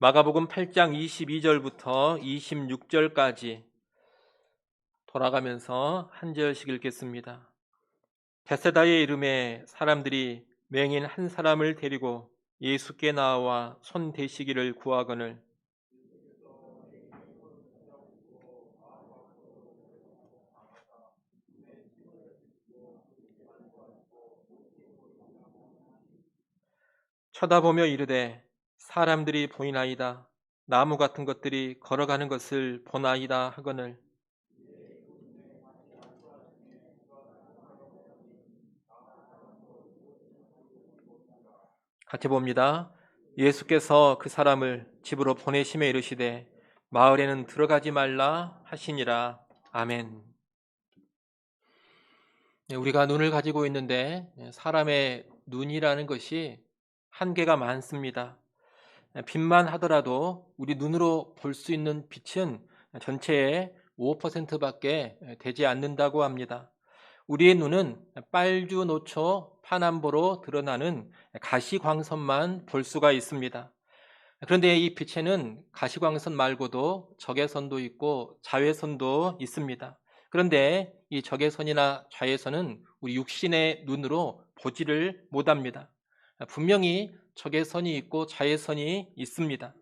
마가복음 8장 22절부터 26절까지 돌아가면서 한 절씩 읽겠습니다. 베세다의 이름에 사람들이 맹인 한 사람을 데리고 예수께 나와 손 대시기를 구하거늘 쳐다보며 이르되 사람들이 보이나이다. 나무 같은 것들이 걸어가는 것을 보나이다 하거늘 같이 봅니다. 예수께서 그 사람을 집으로 보내시며 이르시되 마을에는 들어가지 말라 하시니라. 아멘. 우리가 눈을 가지고 있는데 사람의 눈이라는 것이 한계가 많습니다. 빛만 하더라도 우리 눈으로 볼 수 있는 빛은 전체의 5%밖에 되지 않는다고 합니다. 우리의 눈은 빨주노초 파남보로 드러나는 가시광선만 볼 수가 있습니다. 그런데 이 빛에는 가시광선 말고도 적외선도 있고 자외선도 있습니다. 그런데 이 적외선이나 자외선은 우리 육신의 눈으로 보지를 못합니다. 분명히 적외선이 있고 자외선이 있습니다.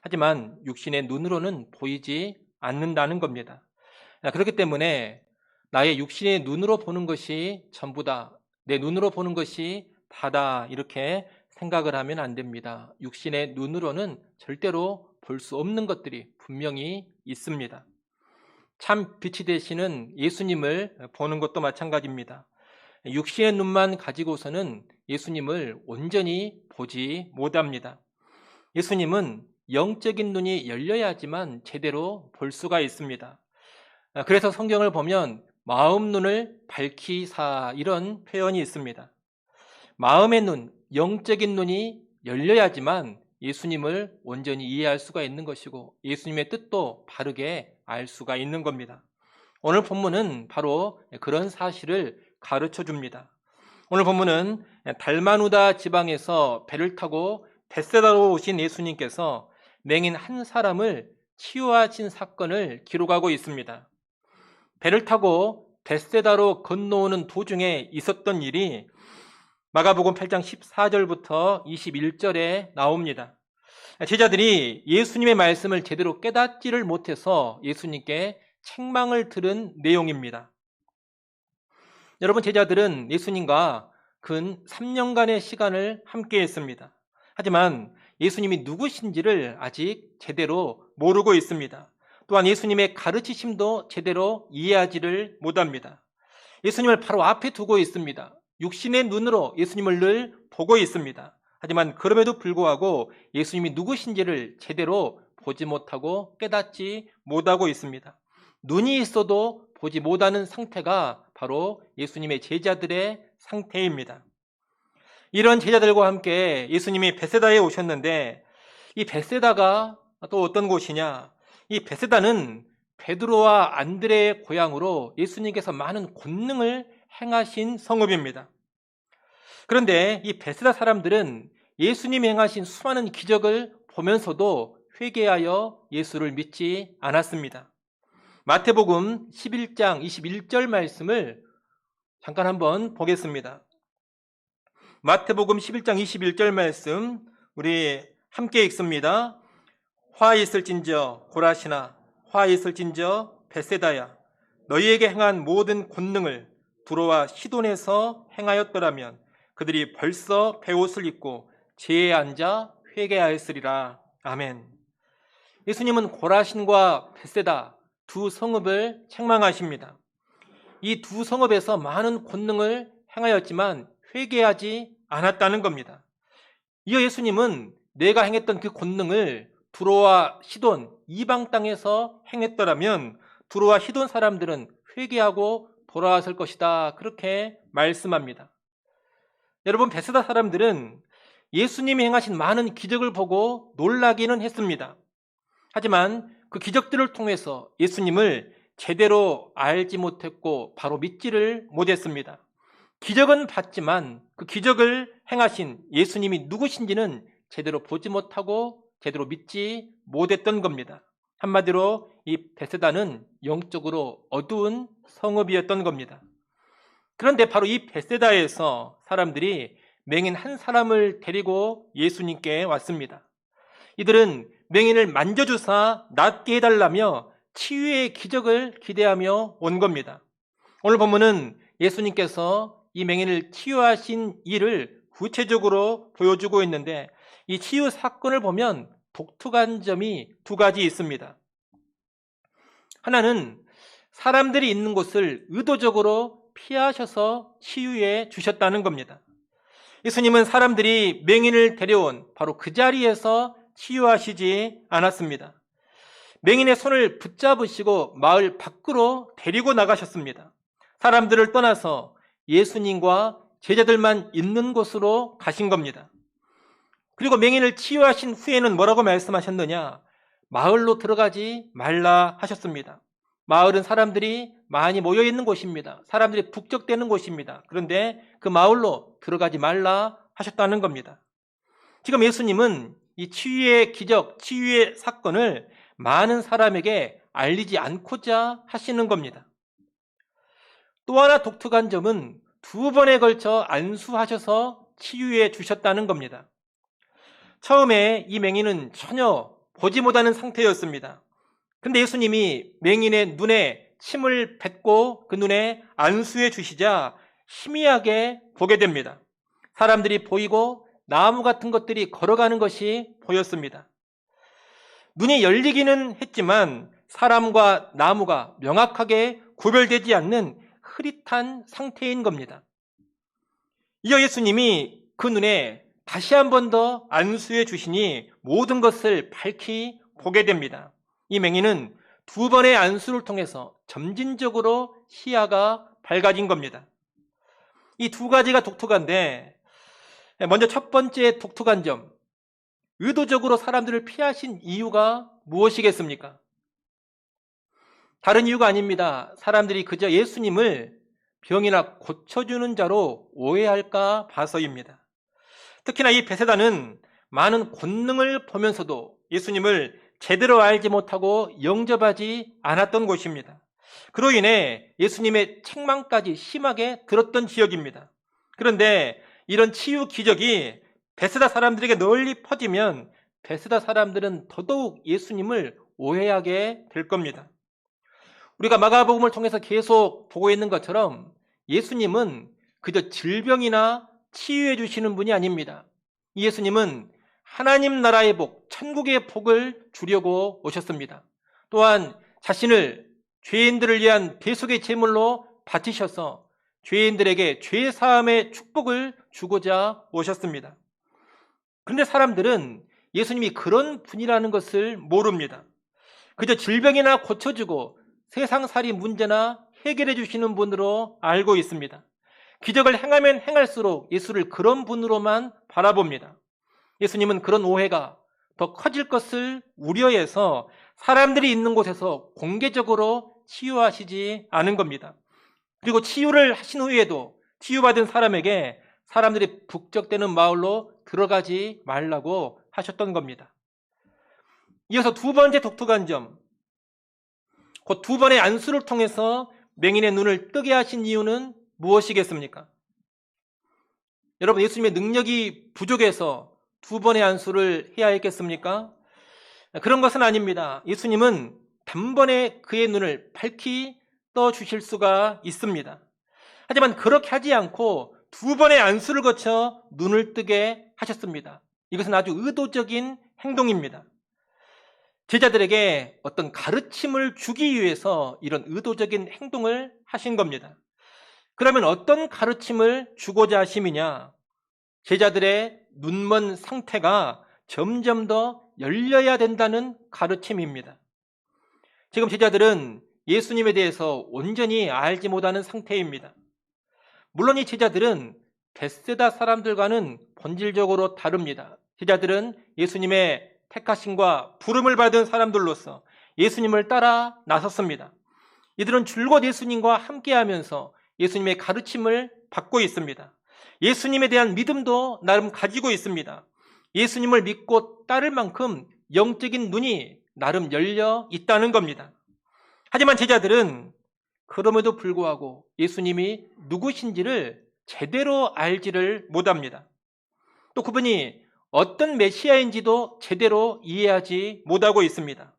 하지만 육신의 눈으로는 보이지 않는다는 겁니다. 그렇기 때문에 나의 육신의 눈으로 보는 것이 전부다, 내 눈으로 보는 것이 다다, 이렇게 생각을 하면 안 됩니다. 육신의 눈으로는 절대로 볼 수 없는 것들이 분명히 있습니다. 참 빛이 되시는 예수님을 보는 것도 마찬가지입니다. 육신의 눈만 가지고서는 예수님을 온전히 보지 못합니다. 예수님은 영적인 눈이 열려야지만 제대로 볼 수가 있습니다. 그래서 성경을 보면 마음 눈을 밝히사, 이런 표현이 있습니다. 마음의 눈, 영적인 눈이 열려야지만 예수님을 온전히 이해할 수가 있는 것이고 예수님의 뜻도 바르게 알 수가 있는 겁니다. 오늘 본문은 바로 그런 사실을 가르쳐 줍니다. 오늘 본문은 달마누다 지방에서 배를 타고 벳세다로 오신 예수님께서 맹인 한 사람을 치유하신 사건을 기록하고 있습니다. 배를 타고 벳세다로 건너오는 도중에 있었던 일이 마가복음 8장 14절부터 21절에 나옵니다. 제자들이 예수님의 말씀을 제대로 깨닫지를 못해서 예수님께 책망을 들은 내용입니다. 여러분, 제자들은 예수님과 근 3년간의 시간을 함께 했습니다. 하지만 예수님이 누구신지를 아직 제대로 모르고 있습니다. 또한 예수님의 가르치심도 제대로 이해하지를 못합니다. 예수님을 바로 앞에 두고 있습니다. 육신의 눈으로 예수님을 늘 보고 있습니다. 하지만 그럼에도 불구하고 예수님이 누구신지를 제대로 보지 못하고 깨닫지 못하고 있습니다. 눈이 있어도 보지 못하는 상태가 바로 예수님의 제자들의 상태입니다. 이런 제자들과 함께 예수님이 벳세다에 오셨는데 이 벳세다가 또 어떤 곳이냐? 이 벳세다는 베드로와 안드레의 고향으로 예수님께서 많은 권능을 행하신 성읍입니다. 그런데 이 벳세다 사람들은 예수님이 행하신 수많은 기적을 보면서도 회개하여 예수를 믿지 않았습니다. 마태복음 11장 21절 말씀을 잠깐 한번 보겠습니다. 마태복음 11장 21절 말씀 우리 함께 읽습니다. 화 있을진저 고라시나, 화 있을진저 벳세다야, 너희에게 행한 모든 권능을 두로와 시돈에서 행하였더라면 그들이 벌써 베옷을 입고 제에 앉아 회개하였으리라. 아멘. 예수님은 고라신과 벳세다 두 성읍을 책망하십니다. 이 두 성읍에서 많은 권능을 행하였지만 회개하지 않았다는 겁니다. 이어 예수님은 내가 행했던 그 권능을 두로와 시돈, 이방 땅에서 행했더라면 두로와 시돈 사람들은 회개하고 돌아왔을 것이다, 그렇게 말씀합니다. 여러분, 벳세다 사람들은 예수님이 행하신 많은 기적을 보고 놀라기는 했습니다. 하지만 그 기적들을 통해서 예수님을 제대로 알지 못했고 바로 믿지를 못했습니다. 기적은 봤지만 그 기적을 행하신 예수님이 누구신지는 제대로 보지 못하고 제대로 믿지 못했던 겁니다. 한마디로 이 베세다는 영적으로 어두운 성읍이었던 겁니다. 그런데 바로 이 베세다에서 사람들이 맹인 한 사람을 데리고 예수님께 왔습니다. 이들은 맹인을 만져주사 낫게 해달라며 치유의 기적을 기대하며 온 겁니다. 오늘 본문은 예수님께서 이 맹인을 치유하신 일을 구체적으로 보여주고 있는데, 이 치유 사건을 보면 독특한 점이 두 가지 있습니다. 하나는 사람들이 있는 곳을 의도적으로 피하셔서 치유해 주셨다는 겁니다. 예수님은 사람들이 맹인을 데려온 바로 그 자리에서 치유하시지 않았습니다. 맹인의 손을 붙잡으시고 마을 밖으로 데리고 나가셨습니다. 사람들을 떠나서 예수님과 제자들만 있는 곳으로 가신 겁니다. 그리고 맹인을 치유하신 후에는 뭐라고 말씀하셨느냐? 마을로 들어가지 말라 하셨습니다. 마을은 사람들이 많이 모여있는 곳입니다. 사람들이 북적대는 곳입니다. 그런데 그 마을로 들어가지 말라 하셨다는 겁니다. 지금 예수님은 이 치유의 기적, 치유의 사건을 많은 사람에게 알리지 않고자 하시는 겁니다. 또 하나 독특한 점은 두 번에 걸쳐 안수하셔서 치유해 주셨다는 겁니다. 처음에 이 맹인은 전혀 보지 못하는 상태였습니다. 그런데 예수님이 맹인의 눈에 침을 뱉고 그 눈에 안수해 주시자 희미하게 보게 됩니다. 사람들이 보이고 나무 같은 것들이 걸어가는 것이 보였습니다. 눈이 열리기는 했지만 사람과 나무가 명확하게 구별되지 않는 흐릿한 상태인 겁니다. 이어 예수님이 그 눈에 다시 한 번 더 안수해 주시니 모든 것을 밝히 보게 됩니다. 이 맹인은 두 번의 안수를 통해서 점진적으로 시야가 밝아진 겁니다. 이 두 가지가 독특한데, 먼저 첫 번째 독특한 점, 의도적으로 사람들을 피하신 이유가 무엇이겠습니까? 다른 이유가 아닙니다. 사람들이 그저 예수님을 병이나 고쳐주는 자로 오해할까 봐서입니다. 특히나 이 베세다는 많은 권능을 보면서도 예수님을 제대로 알지 못하고 영접하지 않았던 곳입니다. 그로 인해 예수님의 책망까지 심하게 들었던 지역입니다. 그런데 이런 치유 기적이 베세다 사람들에게 널리 퍼지면 베세다 사람들은 더더욱 예수님을 오해하게 될 겁니다. 우리가 마가복음을 통해서 계속 보고 있는 것처럼 예수님은 그저 질병이나 치유해 주시는 분이 아닙니다. 예수님은 하나님 나라의 복, 천국의 복을 주려고 오셨습니다. 또한 자신을 죄인들을 위한 대속의 제물로 바치셔서 죄인들에게 죄 사함의 축복을 주고자 오셨습니다. 그런데 사람들은 예수님이 그런 분이라는 것을 모릅니다. 그저 질병이나 고쳐주고 세상살이 문제나 해결해 주시는 분으로 알고 있습니다. 기적을 행하면 행할수록 예수를 그런 분으로만 바라봅니다. 예수님은 그런 오해가 더 커질 것을 우려해서 사람들이 있는 곳에서 공개적으로 치유하시지 않은 겁니다. 그리고 치유를 하신 후에도 치유받은 사람에게 사람들이 북적대는 마을로 들어가지 말라고 하셨던 겁니다. 이어서 두 번째 독특한 점, 그 두 번의 안수를 통해서 맹인의 눈을 뜨게 하신 이유는 무엇이겠습니까? 여러분, 예수님의 능력이 부족해서 두 번의 안수를 해야 했겠습니까? 그런 것은 아닙니다. 예수님은 단번에 그의 눈을 밝히 떠주실 수가 있습니다. 하지만 그렇게 하지 않고 두 번의 안수를 거쳐 눈을 뜨게 하셨습니다. 이것은 아주 의도적인 행동입니다. 제자들에게 어떤 가르침을 주기 위해서 이런 의도적인 행동을 하신 겁니다. 그러면 어떤 가르침을 주고자 하심이냐? 제자들의 눈먼 상태가 점점 더 열려야 된다는 가르침입니다. 지금 제자들은 예수님에 대해서 온전히 알지 못하는 상태입니다. 물론 이 제자들은 베세다 사람들과는 본질적으로 다릅니다. 제자들은 예수님의 택하심과 부름을 받은 사람들로서 예수님을 따라 나섰습니다. 이들은 줄곧 예수님과 함께하면서 예수님의 가르침을 받고 있습니다. 예수님에 대한 믿음도 나름 가지고 있습니다. 예수님을 믿고 따를 만큼 영적인 눈이 나름 열려 있다는 겁니다. 하지만 제자들은 그럼에도 불구하고 예수님이 누구신지를 제대로 알지를 못합니다. 또 그분이 어떤 메시아인지도 제대로 이해하지 못하고 있습니다.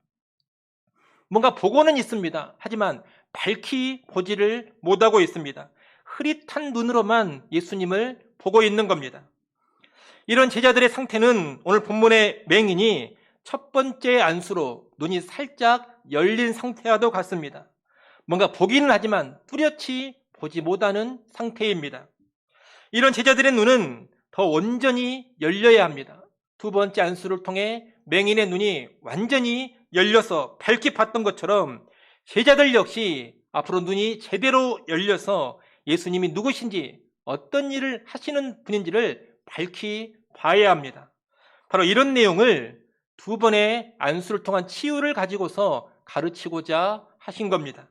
뭔가 보고는 있습니다. 하지만 밝히 보지를 못하고 있습니다. 흐릿한 눈으로만 예수님을 보고 있는 겁니다. 이런 제자들의 상태는 오늘 본문의 맹인이 첫 번째 안수로 눈이 살짝 열린 상태와도 같습니다. 뭔가 보기는 하지만 뚜렷이 보지 못하는 상태입니다. 이런 제자들의 눈은 더 온전히 열려야 합니다. 두 번째 안수를 통해 맹인의 눈이 완전히 열려서 밝게 봤던 것처럼 제자들 역시 앞으로 눈이 제대로 열려서 예수님이 누구신지 어떤 일을 하시는 분인지를 밝히 봐야 합니다. 바로 이런 내용을 두 번의 안수를 통한 치유를 가지고서 가르치고자 하신 겁니다.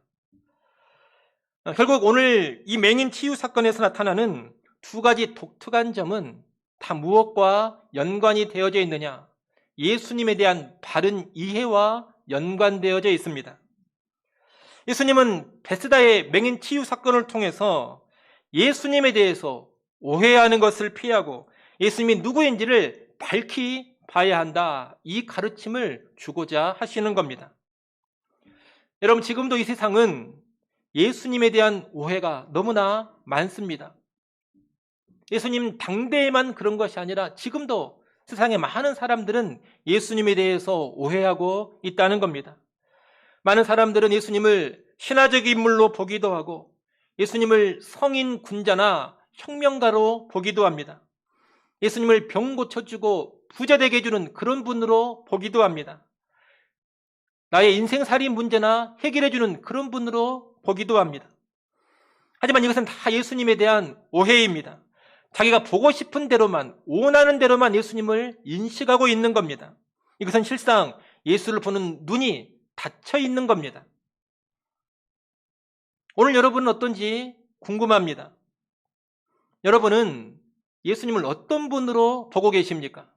결국 오늘 이 맹인 치유 사건에서 나타나는 두 가지 독특한 점은 다 무엇과 연관이 되어져 있느냐? 예수님에 대한 바른 이해와 연관되어져 있습니다. 예수님은 베스다의 맹인 치유 사건을 통해서 예수님에 대해서 오해하는 것을 피하고 예수님이 누구인지를 밝히 봐야 한다. 이 가르침을 주고자 하시는 겁니다. 여러분, 지금도 이 세상은 예수님에 대한 오해가 너무나 많습니다. 예수님 당대에만 그런 것이 아니라 지금도 세상의 많은 사람들은 예수님에 대해서 오해하고 있다는 겁니다. 많은 사람들은 예수님을 신화적 인물로 보기도 하고 예수님을 성인 군자나 혁명가로 보기도 합니다. 예수님을 병 고쳐주고 부자 되게 해주는 그런 분으로 보기도 합니다. 나의 인생살이 문제나 해결해주는 그런 분으로 보기도 합니다. 하지만 이것은 다 예수님에 대한 오해입니다. 자기가 보고 싶은 대로만, 원하는 대로만 예수님을 인식하고 있는 겁니다. 이것은 실상 예수를 보는 눈이 닫혀 있는 겁니다. 오늘 여러분은 어떤지 궁금합니다. 여러분은 예수님을 어떤 분으로 보고 계십니까?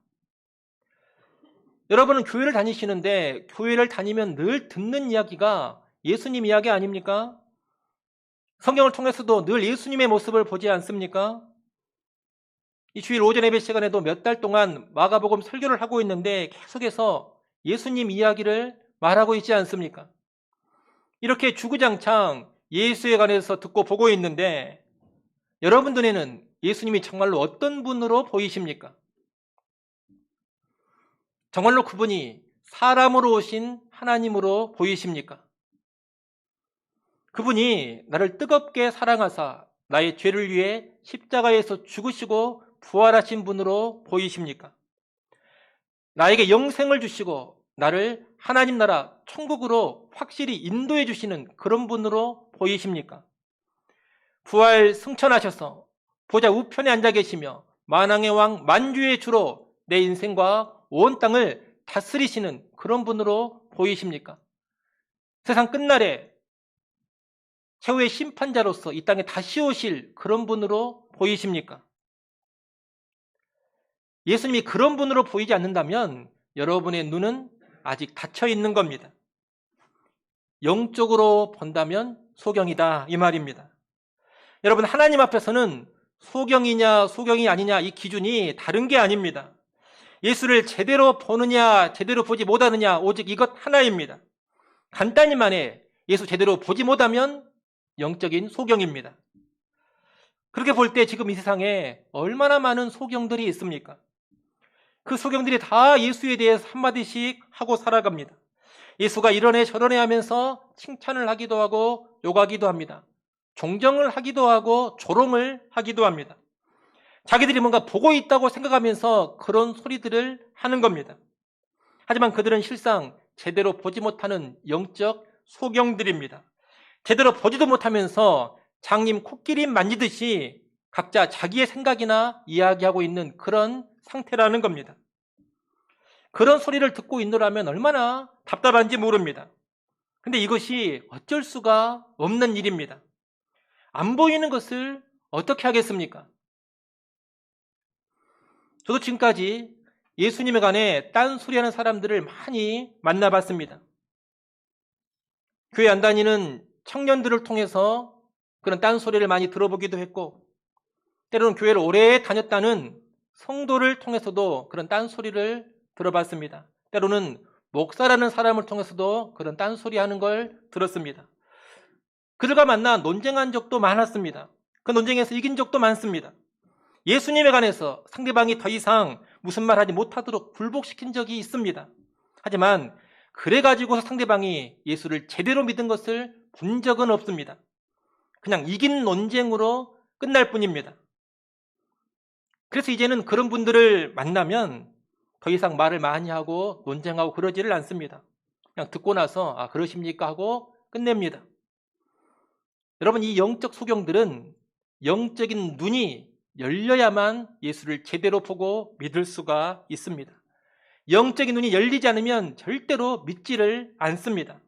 여러분은 교회를 다니시는데 교회를 다니면 늘 듣는 이야기가 예수님 이야기 아닙니까? 성경을 통해서도 늘 예수님의 모습을 보지 않습니까? 이 주일 오전 예배 시간에도 몇 달 동안 마가복음 설교를 하고 있는데 계속해서 예수님 이야기를 말하고 있지 않습니까? 이렇게 주구장창 예수에 관해서 듣고 보고 있는데 여러분 눈에는 예수님이 정말로 어떤 분으로 보이십니까? 정말로 그분이 사람으로 오신 하나님으로 보이십니까? 그분이 나를 뜨겁게 사랑하사 나의 죄를 위해 십자가에서 죽으시고 부활하신 분으로 보이십니까? 나에게 영생을 주시고 나를 하나님 나라 천국으로 확실히 인도해 주시는 그런 분으로 보이십니까? 부활 승천하셔서 보좌 우편에 앉아 계시며 만왕의 왕 만주의 주로 내 인생과 온 땅을 다스리시는 그런 분으로 보이십니까? 세상 끝날에 최후의 심판자로서 이 땅에 다시 오실 그런 분으로 보이십니까? 예수님이 그런 분으로 보이지 않는다면 여러분의 눈은 아직 닫혀 있는 겁니다. 영적으로 본다면 소경이다 이 말입니다. 여러분, 하나님 앞에서는 소경이냐 소경이 아니냐 이 기준이 다른 게 아닙니다. 예수를 제대로 보느냐 제대로 보지 못하느냐 오직 이것 하나입니다. 간단히 말해 예수 제대로 보지 못하면 영적인 소경입니다. 그렇게 볼 때 지금 이 세상에 얼마나 많은 소경들이 있습니까? 그 소경들이 다 예수에 대해서 한마디씩 하고 살아갑니다. 예수가 이러네 저러네 하면서 칭찬을 하기도 하고 욕하기도 합니다. 종정을 하기도 하고 조롱을 하기도 합니다. 자기들이 뭔가 보고 있다고 생각하면서 그런 소리들을 하는 겁니다. 하지만 그들은 실상 제대로 보지 못하는 영적 소경들입니다. 제대로 보지도 못하면서 장님 코끼리 만지듯이 각자 자기의 생각이나 이야기하고 있는 그런 상태라는 겁니다. 그런 소리를 듣고 있노라면 얼마나 답답한지 모릅니다. 근데 이것이 어쩔 수가 없는 일입니다. 안 보이는 것을 어떻게 하겠습니까? 저도 지금까지 예수님에 관해 딴소리하는 사람들을 많이 만나봤습니다. 교회 안 다니는 청년들을 통해서 그런 딴소리를 많이 들어보기도 했고, 때로는 교회를 오래 다녔다는 성도를 통해서도 그런 딴소리를 들어봤습니다. 때로는 목사라는 사람을 통해서도 그런 딴소리 하는 걸 들었습니다. 그들과 만나 논쟁한 적도 많았습니다. 그 논쟁에서 이긴 적도 많습니다. 예수님에 관해서 상대방이 더 이상 무슨 말 하지 못하도록 굴복시킨 적이 있습니다. 하지만 그래가지고 상대방이 예수를 제대로 믿은 것을 본 적은 없습니다. 그냥 이긴 논쟁으로 끝날 뿐입니다. 그래서 이제는 그런 분들을 만나면 더 이상 말을 많이 하고 논쟁하고 그러지를 않습니다. 그냥 듣고 나서 아 그러십니까 하고 끝냅니다. 여러분, 이 영적 소경들은 영적인 눈이 열려야만 예수를 제대로 보고 믿을 수가 있습니다. 영적인 눈이 열리지 않으면 절대로 믿지를 않습니다.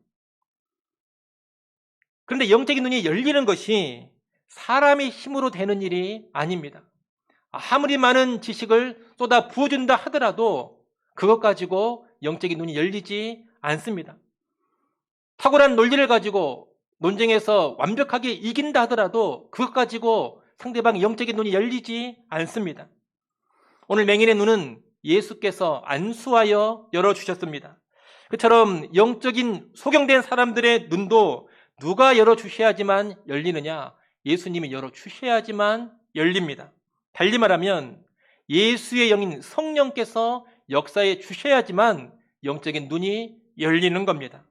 그런데 영적인 눈이 열리는 것이 사람의 힘으로 되는 일이 아닙니다. 아무리 많은 지식을 쏟아 부어준다 하더라도 그것 가지고 영적인 눈이 열리지 않습니다. 탁월한 논리를 가지고 논쟁에서 완벽하게 이긴다 하더라도 그것 가지고 상대방의 영적인 눈이 열리지 않습니다. 오늘 맹인의 눈은 예수께서 안수하여 열어주셨습니다. 그처럼 영적인 소경된 사람들의 눈도 누가 열어주셔야지만 열리느냐? 예수님이 열어주셔야지만 열립니다. 달리 말하면 예수의 영인 성령께서 역사해 주셔야지만 영적인 눈이 열리는 겁니다.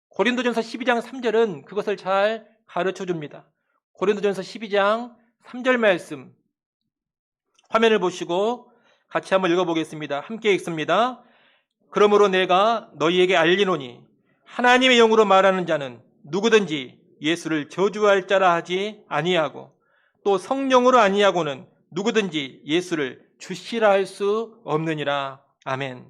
고린도전서 12장 3절은 그것을 잘 가르쳐 줍니다. 고린도전서 12장 3절 말씀 화면을 보시고 같이 한번 읽어보겠습니다. 함께 읽습니다. 그러므로 내가 너희에게 알리노니 하나님의 영으로 말하는 자는 누구든지 예수를 저주할 자라 하지 아니하고 또 성령으로 아니하고는 누구든지 예수를 주시라 할 수 없느니라. 아멘.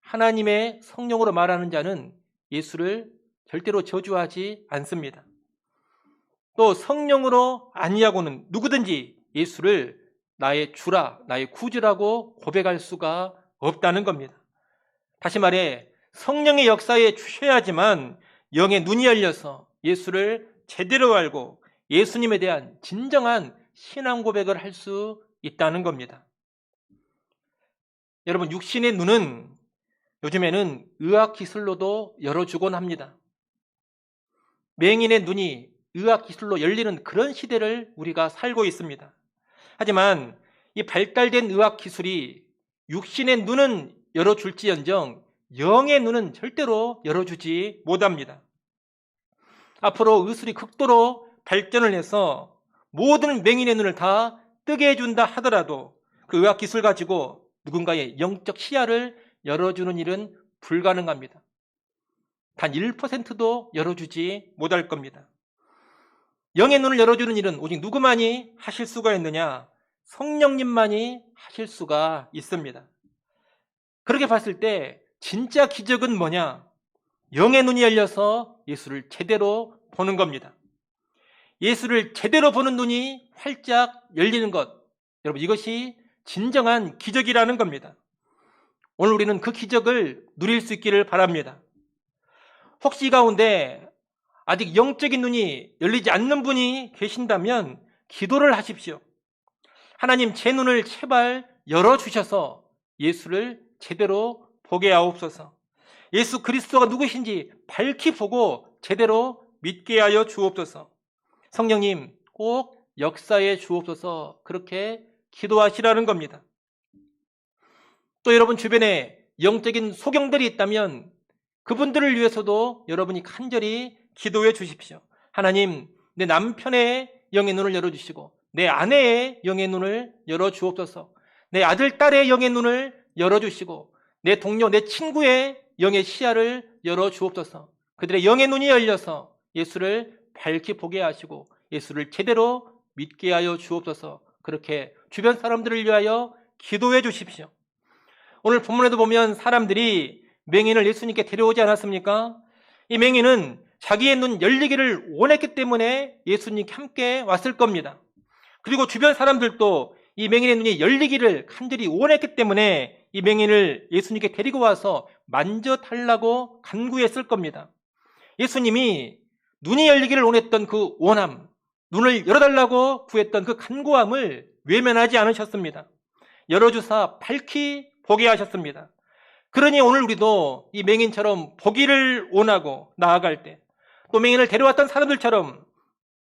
하나님의 성령으로 말하는 자는 예수를 절대로 저주하지 않습니다. 또 성령으로 아니하고는 누구든지 예수를 나의 주라, 나의 구주라고 고백할 수가 없다는 겁니다. 다시 말해 성령의 역사에 주셔야지만 영의 눈이 열려서 예수를 제대로 알고 예수님에 대한 진정한 신앙 고백을 할 수 있다는 겁니다. 여러분, 육신의 눈은 요즘에는 의학기술로도 열어주곤 합니다. 맹인의 눈이 의학기술로 열리는 그런 시대를 우리가 살고 있습니다. 하지만 이 발달된 의학기술이 육신의 눈은 열어줄지언정 영의 눈은 절대로 열어주지 못합니다. 앞으로 의술이 극도로 발전을 해서 모든 맹인의 눈을 다 뜨게 해준다 하더라도 그 의학기술 가지고 누군가의 영적 시야를 열어주는 일은 불가능합니다. 단 1%도 열어주지 못할 겁니다. 영의 눈을 열어주는 일은 오직 누구만이 하실 수가 있느냐? 성령님만이 하실 수가 있습니다. 그렇게 봤을 때 진짜 기적은 뭐냐? 영의 눈이 열려서 예수를 제대로 보는 겁니다. 예수를 제대로 보는 눈이 활짝 열리는 것, 여러분 이것이 진정한 기적이라는 겁니다. 오늘 우리는 그 기적을 누릴 수 있기를 바랍니다. 혹시 이 가운데 아직 영적인 눈이 열리지 않는 분이 계신다면 기도를 하십시오. 하나님, 제 눈을 제발 열어주셔서 예수를 제대로 보게 하옵소서. 예수 그리스도가 누구신지 밝히 보고 제대로 믿게 하여 주옵소서. 성령님 꼭 역사해 주옵소서. 그렇게 기도하시라는 겁니다. 또 여러분 주변에 영적인 소경들이 있다면 그분들을 위해서도 여러분이 간절히 기도해 주십시오. 하나님, 내 남편의 영의 눈을 열어주시고 내 아내의 영의 눈을 열어주옵소서. 내 아들, 딸의 영의 눈을 열어주시고 내 동료, 내 친구의 영의 시야를 열어주옵소서. 그들의 영의 눈이 열려서 예수를 밝히 보게 하시고 예수를 제대로 믿게 하여 주옵소서. 그렇게 주변 사람들을 위하여 기도해 주십시오. 오늘 본문에도 보면 사람들이 맹인을 예수님께 데려오지 않았습니까? 이 맹인은 자기의 눈 열리기를 원했기 때문에 예수님께 함께 왔을 겁니다. 그리고 주변 사람들도 이 맹인의 눈이 열리기를 간절히 원했기 때문에 이 맹인을 예수님께 데리고 와서 만져달라고 간구했을 겁니다. 예수님이 눈이 열리기를 원했던 그 원함, 눈을 열어달라고 구했던 그 간구함을 외면하지 않으셨습니다. 열어주사 밝히 보게 하셨습니다. 그러니 오늘 우리도 이 맹인처럼 보기를 원하고 나아갈 때, 또 맹인을 데려왔던 사람들처럼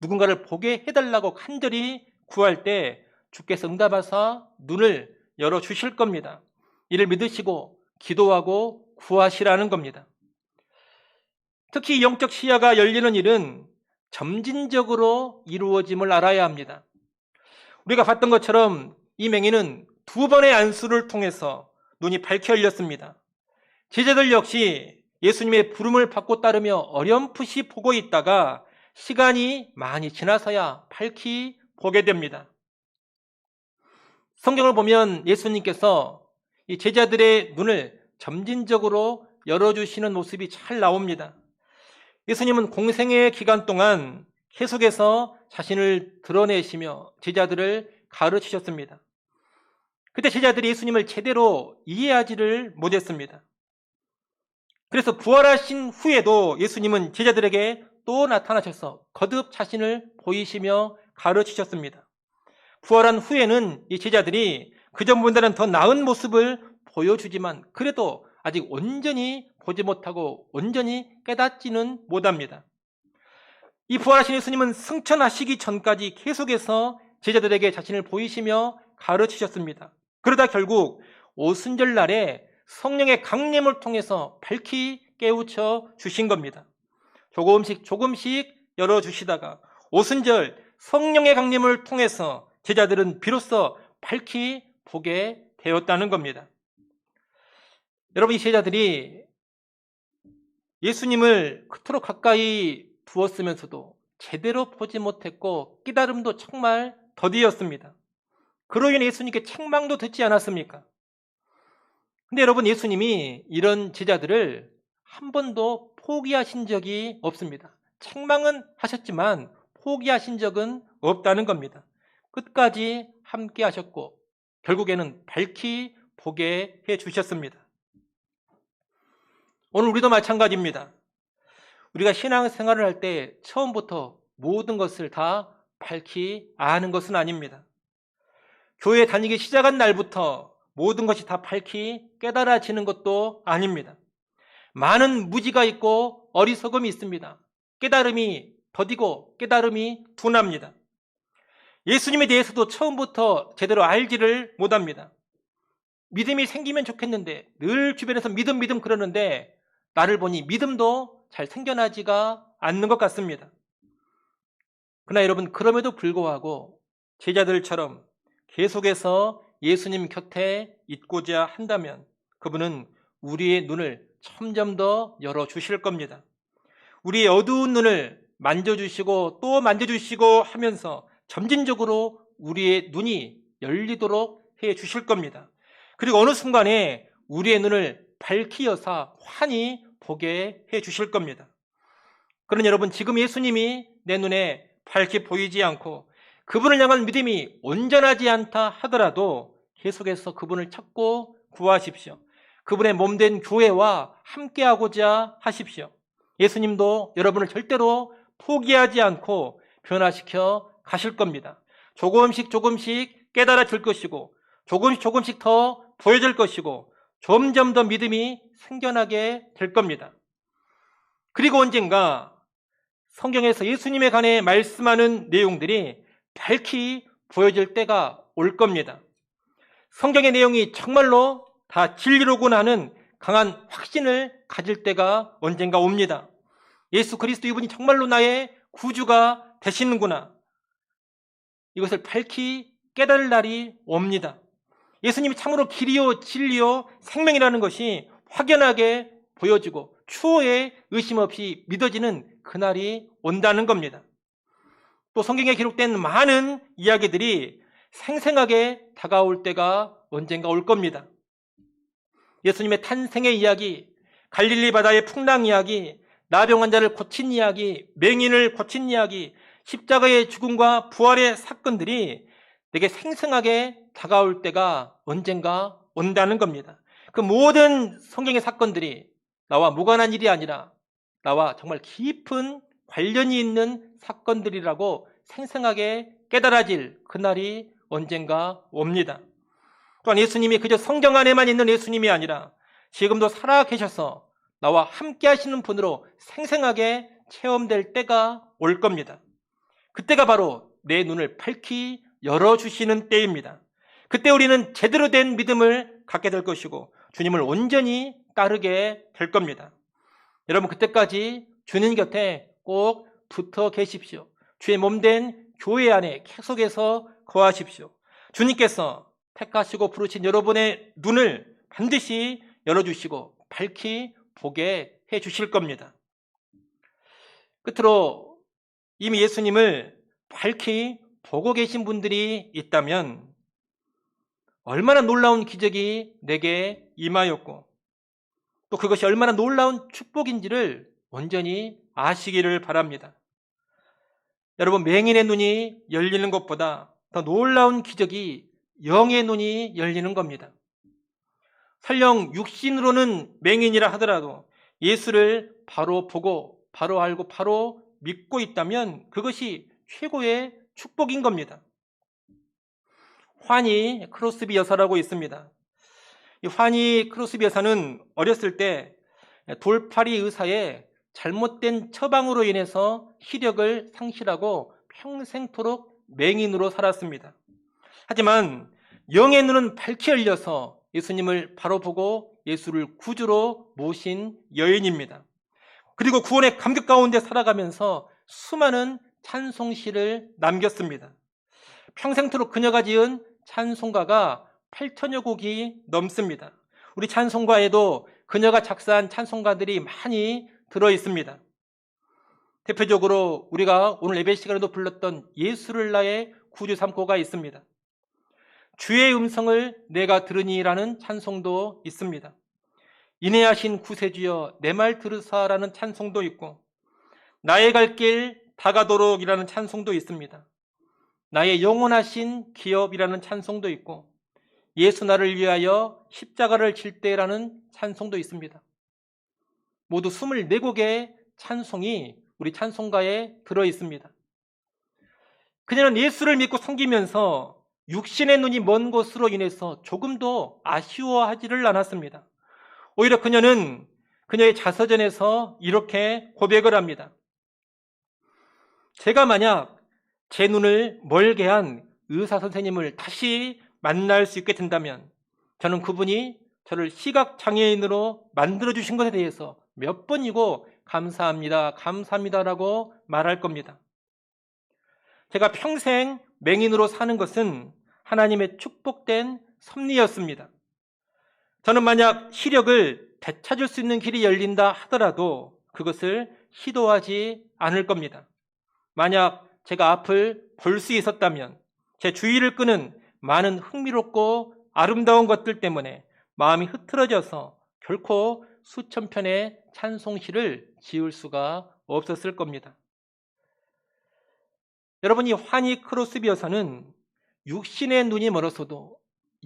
누군가를 보게 해달라고 간절히 구할 때 주께서 응답하사 눈을 열어주실 겁니다. 이를 믿으시고 기도하고 구하시라는 겁니다. 특히 영적 시야가 열리는 일은 점진적으로 이루어짐을 알아야 합니다. 우리가 봤던 것처럼 이 맹인은 2번의 안수를 통해서 눈이 밝게 열렸습니다. 제자들 역시 예수님의 부름을 받고 따르며 어렴풋이 보고 있다가 시간이 많이 지나서야 밝히 보게 됩니다. 성경을 보면 예수님께서 이 제자들의 눈을 점진적으로 열어주시는 모습이 잘 나옵니다. 예수님은 공생의 기간 동안 계속해서 자신을 드러내시며 제자들을 가르치셨습니다. 그때 제자들이 예수님을 제대로 이해하지를 못했습니다. 그래서 부활하신 후에도 예수님은 제자들에게 또 나타나셔서 거듭 자신을 보이시며 가르치셨습니다. 부활한 후에는 이 제자들이 그전보다는 더 나은 모습을 보여주지만 그래도 아직 온전히 보지 못하고 온전히 깨닫지는 못합니다. 이 부활하신 예수님은 승천하시기 전까지 계속해서 제자들에게 자신을 보이시며 가르치셨습니다. 그러다 결국 오순절 날에 성령의 강림을 통해서 밝히 깨우쳐 주신 겁니다. 조금씩 열어주시다가 오순절 성령의 강림을 통해서 제자들은 비로소 밝히 보게 되었다는 겁니다. 여러분, 이 제자들이 예수님을 그토록 가까이 두었으면서도 제대로 보지 못했고 깨달음도 정말 더디었습니다. 그로 인해 예수님께 책망도 듣지 않았습니까? 근데 여러분, 예수님이 이런 제자들을 한 번도 포기하신 적이 없습니다. 책망은 하셨지만 포기하신 적은 없다는 겁니다. 끝까지 함께 하셨고 결국에는 밝히 보게 해주셨습니다. 오늘 우리도 마찬가지입니다. 우리가 신앙생활을 할 때 처음부터 모든 것을 다 밝히 아는 것은 아닙니다. 교회 다니기 시작한 날부터 모든 것이 다 밝히 깨달아지는 것도 아닙니다. 많은 무지가 있고 어리석음이 있습니다. 깨달음이 더디고 깨달음이 둔합니다. 예수님에 대해서도 처음부터 제대로 알지를 못합니다. 믿음이 생기면 좋겠는데 늘 주변에서 믿음 그러는데 나를 보니 믿음도 잘 생겨나지가 않는 것 같습니다. 그러나 여러분, 그럼에도 불구하고 제자들처럼 계속해서 예수님 곁에 있고자 한다면 그분은 우리의 눈을 점점 더 열어주실 겁니다. 우리의 어두운 눈을 만져주시고 또 만져주시고 하면서 점진적으로 우리의 눈이 열리도록 해주실 겁니다. 그리고 어느 순간에 우리의 눈을 밝히 여사 환히 보게 해주실 겁니다. 그러나 여러분, 지금 예수님이 내 눈에 밝게 보이지 않고 그분을 향한 믿음이 온전하지 않다 하더라도 계속해서 그분을 찾고 구하십시오. 그분의 몸된 교회와 함께하고자 하십시오. 예수님도 여러분을 절대로 포기하지 않고 변화시켜 가실 겁니다. 조금씩 깨달아질 것이고 조금씩 더 보여질 것이고 점점 더 믿음이 생겨나게 될 겁니다. 그리고 언젠가 성경에서 예수님에 관해 말씀하는 내용들이 밝히 보여질 때가 올 겁니다. 성경의 내용이 정말로 다 진리로구나 하는 강한 확신을 가질 때가 언젠가 옵니다. 예수 그리스도 이분이 정말로 나의 구주가 되시는구나. 이것을 밝히 깨달을 날이 옵니다. 예수님이 참으로 길이요 진리요 생명이라는 것이 확연하게 보여지고 추호에 의심 없이 믿어지는 그날이 온다는 겁니다. 또 성경에 기록된 많은 이야기들이 생생하게 다가올 때가 언젠가 올 겁니다. 예수님의 탄생의 이야기, 갈릴리 바다의 풍랑 이야기, 나병 환자를 고친 이야기, 맹인을 고친 이야기, 십자가의 죽음과 부활의 사건들이 내게 생생하게 다가올 때가 언젠가 온다는 겁니다. 그 모든 성경의 사건들이 나와 무관한 일이 아니라 나와 정말 깊은 관련이 있는 사건들이라고 생생하게 깨달아질 그날이 언젠가 옵니다. 또한 예수님이 그저 성경 안에만 있는 예수님이 아니라 지금도 살아 계셔서 나와 함께 하시는 분으로 생생하게 체험될 때가 올 겁니다. 그때가 바로 내 눈을 밝히 열어주시는 때입니다. 그때 우리는 제대로 된 믿음을 갖게 될 것이고 주님을 온전히 따르게 될 겁니다. 여러분, 그때까지 주님 곁에 꼭 붙어 계십시오. 주의 몸된 교회 안에 계속해서 거하십시오. 주님께서 택하시고 부르신 여러분의 눈을 반드시 열어주시고 밝히 보게 해주실 겁니다. 끝으로 이미 예수님을 밝히 보고 계신 분들이 있다면 얼마나 놀라운 기적이 내게 임하였고 또 그것이 얼마나 놀라운 축복인지를 온전히 아시기를 바랍니다. 여러분, 맹인의 눈이 열리는 것보다 더 놀라운 기적이 영의 눈이 열리는 겁니다. 설령 육신으로는 맹인이라 하더라도 예수를 바로 보고 바로 알고 바로 믿고 있다면 그것이 최고의 축복인 겁니다. 환희 크로스비 여사라고 있습니다. 이 환희 크로스비 여사는 어렸을 때 돌팔이 의사의 잘못된 처방으로 인해서 시력을 상실하고 평생토록 맹인으로 살았습니다. 하지만 영의 눈은 밝게 열려서 예수님을 바로 보고 예수를 구주로 모신 여인입니다. 그리고 구원의 감격 가운데 살아가면서 수많은 찬송시를 남겼습니다. 평생토록 그녀가 지은 찬송가가 8천여 곡이 넘습니다. 우리 찬송가에도 그녀가 작사한 찬송가들이 많이 들어있습니다. 대표적으로 우리가 오늘 예배 시간에도 불렀던 예수를 나의 구주 삼고가 있습니다. 주의 음성을 내가 들으니라는 찬송도 있습니다. 인내하신 구세주여 내 말 들으사라는 찬송도 있고 나의 갈 길 다가도록이라는 찬송도 있습니다. 나의 영원하신 기업이라는 찬송도 있고 예수 나를 위하여 십자가를 질 때라는 찬송도 있습니다. 모두 24곡의 찬송이 우리 찬송가에 들어 있습니다. 그녀는 예수를 믿고 섬기면서 육신의 눈이 먼 것으로 인해서 조금도 아쉬워하지를 않았습니다. 오히려 그녀는 그녀의 자서전에서 이렇게 고백을 합니다. 제가 만약 제 눈을 멀게 한 의사 선생님을 다시 만날 수 있게 된다면 저는 그분이 저를 시각장애인으로 만들어주신 것에 대해서 몇 번이고 감사합니다, 감사합니다라고 말할 겁니다. 제가 평생 맹인으로 사는 것은 하나님의 축복된 섭리였습니다. 저는 만약 시력을 되찾을 수 있는 길이 열린다 하더라도 그것을 시도하지 않을 겁니다. 만약 제가 앞을 볼 수 있었다면 제 주의를 끄는 많은 흥미롭고 아름다운 것들 때문에 마음이 흐트러져서 결코 수천 편의 찬송시를 지을 수가 없었을 겁니다. 여러분, 이 환희 크로스비 여사는 육신의 눈이 멀어서도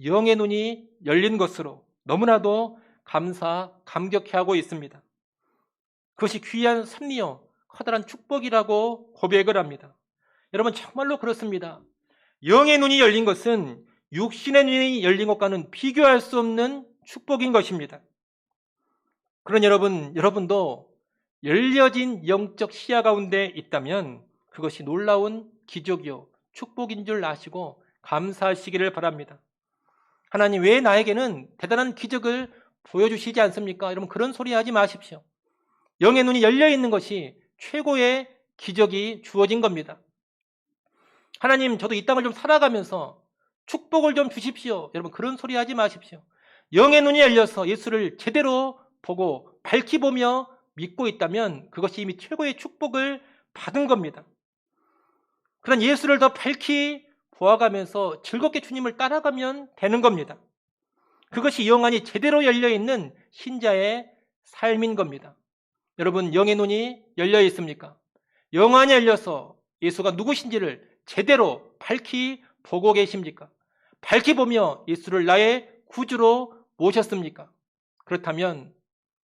영의 눈이 열린 것으로 너무나도 감격해하고 있습니다. 그것이 귀한 섭리요 커다란 축복이라고 고백을 합니다. 여러분, 정말로 그렇습니다. 영의 눈이 열린 것은 육신의 눈이 열린 것과는 비교할 수 없는 축복인 것입니다. 그런 여러분도 열려진 영적 시야 가운데 있다면 그것이 놀라운 기적이요 축복인 줄 아시고 감사하시기를 바랍니다. 하나님, 왜 나에게는 대단한 기적을 보여주시지 않습니까? 여러분, 그런 소리 하지 마십시오. 영의 눈이 열려 있는 것이 최고의 기적이 주어진 겁니다. 하나님, 저도 이 땅을 좀 살아가면서 축복을 좀 주십시오. 여러분, 그런 소리 하지 마십시오. 영의 눈이 열려서 예수를 제대로 보고 밝히 보며 믿고 있다면 그것이 이미 최고의 축복을 받은 겁니다. 그런 예수를 더 밝히 보아가면서 즐겁게 주님을 따라가면 되는 겁니다. 그것이 영안이 제대로 열려있는 신자의 삶인 겁니다. 여러분, 영의 눈이 열려 있습니까? 영안이 열려서 예수가 누구신지를 제대로 밝히 보고 계십니까? 밝히 보며 예수를 나의 구주로 모셨습니까? 그렇다면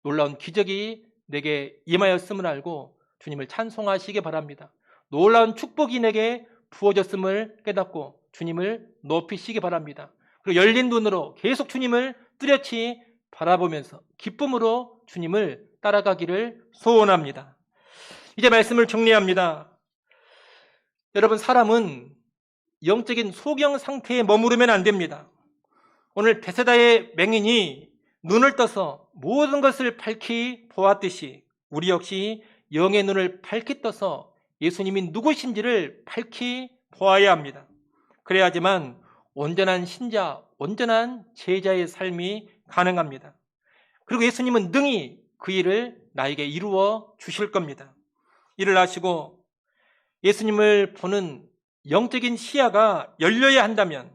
놀라운 기적이 내게 임하였음을 알고 주님을 찬송하시기 바랍니다. 놀라운 축복이 내게 부어졌음을 깨닫고 주님을 높이시기 바랍니다. 그리고 열린 눈으로 계속 주님을 뚜렷이 바라보면서 기쁨으로 주님을 따라가기를 소원합니다. 이제 말씀을 정리합니다. 여러분, 사람은 영적인 소경 상태에 머무르면 안 됩니다. 오늘 베세다의 맹인이 눈을 떠서 모든 것을 밝히 보았듯이 우리 역시 영의 눈을 밝히 떠서 예수님이 누구신지를 밝히 보아야 합니다. 그래야지만 온전한 신자, 온전한 제자의 삶이 가능합니다. 그리고 예수님은 능히 그 일을 나에게 이루어 주실 겁니다. 이를 아시고 예수님을 보는 영적인 시야가 열려야 한다면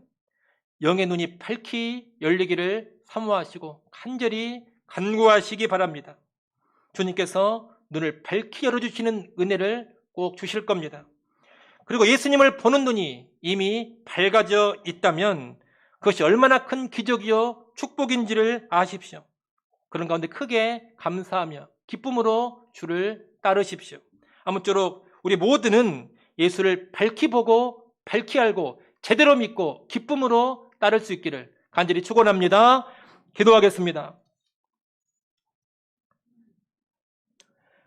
영의 눈이 밝히 열리기를 사모하시고 간절히 간구하시기 바랍니다. 주님께서 눈을 밝히 열어주시는 은혜를 꼭 주실 겁니다. 그리고 예수님을 보는 눈이 이미 밝아져 있다면 그것이 얼마나 큰 기적이요 축복인지를 아십시오. 그런 가운데 크게 감사하며 기쁨으로 주를 따르십시오. 아무쪼록 우리 모두는 예수를 밝히 보고 밝히 알고 제대로 믿고 기쁨으로 따를 수 있기를 간절히 축원합니다. 기도하겠습니다.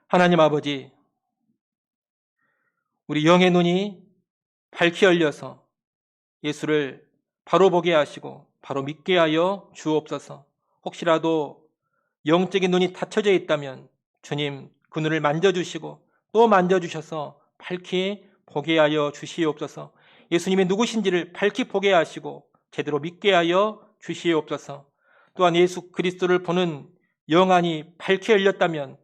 하나님 아버지, 우리 영의 눈이 밝히 열려서 예수를 바로 보게 하시고 바로 믿게 하여 주옵소서. 혹시라도 영적인 눈이 닫혀져 있다면 주님 그 눈을 만져주시고 또 만져주셔서 밝히 보게 하여 주시옵소서. 예수님이 누구신지를 밝히 보게 하시고 제대로 믿게 하여 주시옵소서. 또한 예수 그리스도를 보는 영안이 밝히 열렸다면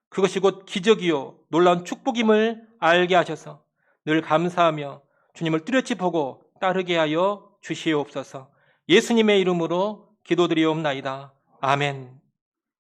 그것이 곧 기적이요 놀라운 축복임을 알게 하셔서 늘 감사하며 주님을 뚜렷이 보고 따르게 하여 주시옵소서. 예수님의 이름으로 기도드리옵나이다. 아멘.